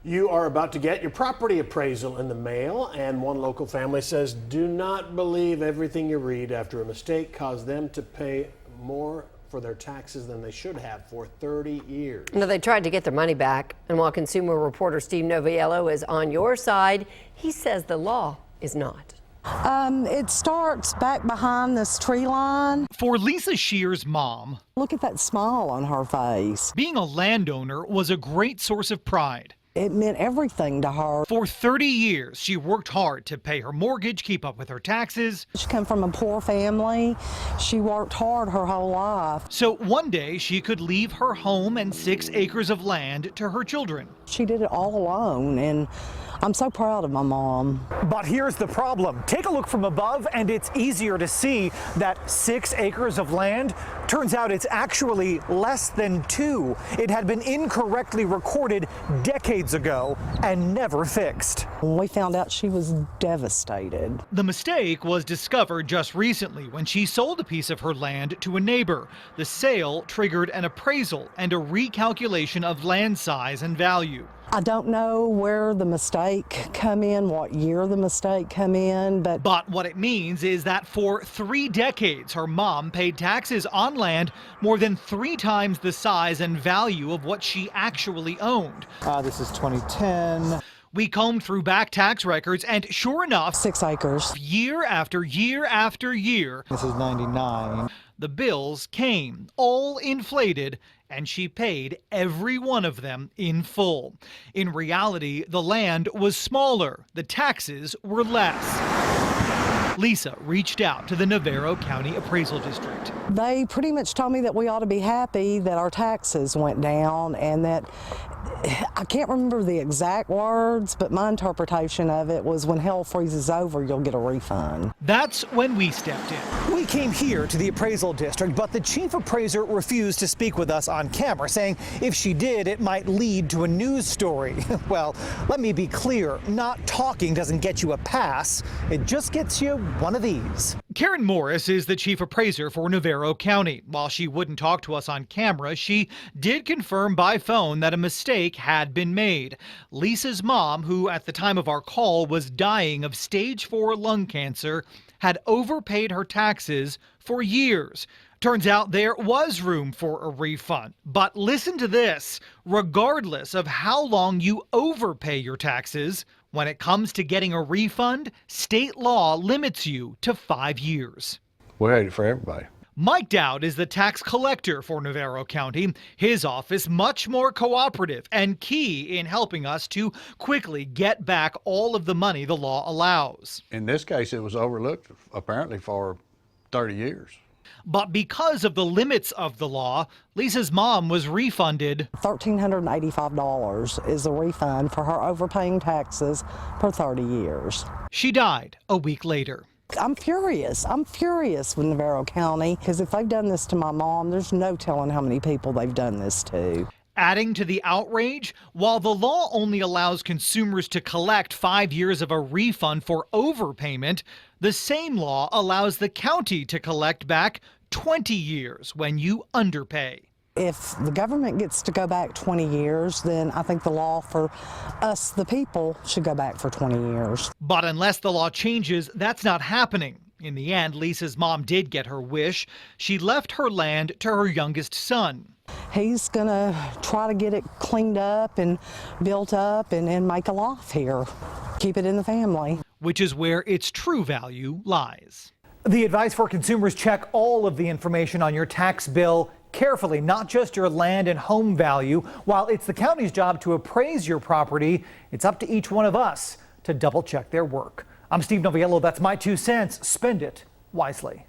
You are about to get your property appraisal in the mail, and one local family says do not believe everything you read after a mistake caused them to pay more for their taxes than they should have for 30 years. Now, they tried to get their money back, and while consumer reporter Steve Noviello is on your side, he says the law is not. It starts back behind this tree line. For Lisa Shear's mom, Look at that smile on her face. being a landowner was a great source of pride. It meant everything to her. For 30 years, she worked hard to pay her mortgage, keep up with her taxes. She came from a poor family. She worked hard her whole life. So one day she could leave her home and 6 acres of land to her children. She did it all alone, and I'm so proud of my mom. But here's the problem. Take a look from above and it's easier to see that 6 acres of land. Turns out it's actually less than 2. It had been incorrectly recorded decades ago and never fixed. When we found out, she was devastated. The mistake was discovered just recently when she sold a piece of her land to a neighbor. The sale triggered an appraisal and a recalculation of land size and value. I don't know where the mistake come in, what year the mistake come in, but what it means is that for 3 decades, her mom paid taxes on land more than 3 times the size and value of what she actually owned. This is 2010. We combed through back tax records, and sure enough, 6 acres. year after year after year, This is 99. the bills came, all inflated, and she paid every one of them in full. In reality, the land was smaller, the taxes were less. Lisa reached out to the Navarro County Appraisal District. They pretty much told me that we ought to be happy that our taxes went down, and that I can't remember the exact words, but my interpretation of it was when hell freezes over, you'll get a refund. That's when we stepped in. We came here to the appraisal district, but the chief appraiser refused to speak with us on camera, saying if she did, it might lead to a news story. Well, let me be clear, not talking doesn't get you a pass. It just gets you one of these. Karen Morris is the chief appraiser for Navarro County. While she wouldn't talk to us on camera, she did confirm by phone that a mistake had been made. Lisa's mom, who at the time of our call was dying of stage 4 lung cancer, had overpaid her taxes for years. Turns out there was room for a refund. But listen to this. Regardless of how long you overpay your taxes, when it comes to getting a refund, state law limits you to 5 years. We hate it for everybody. Mike Dowd is the tax collector for Navarro County. His office much more cooperative and key in helping us to quickly get back all of the money the law allows. In this case, it was overlooked apparently for 30 years. But because of the limits of the law, Lisa's mom was refunded $1,385 is a refund for her overpaying taxes for 30 years. She died a week later. I'm furious. I'm furious with Navarro County, because if they've done this to my mom, there's no telling how many people they've done this to. Adding to the outrage, while the law only allows consumers to collect 5 years of a refund for overpayment, the same law allows the county to collect back 20 years when you underpay. If the government gets to go back 20 years, then I think the law for us, the people, should go back for 20 years. But unless the law changes, that's not happening. In the end, Lisa's mom did get her wish. She left her land to her youngest son. He's gonna try to get it cleaned up and built up and make a life here. Keep it in the family. Which is where its true value lies. The advice for consumers: check all of the information on your tax bill carefully, not just your land and home value. While it's the county's job to appraise your property, it's up to each one of us to double check their work. I'm Steve Noviello. That's my 2 cents. Spend it wisely.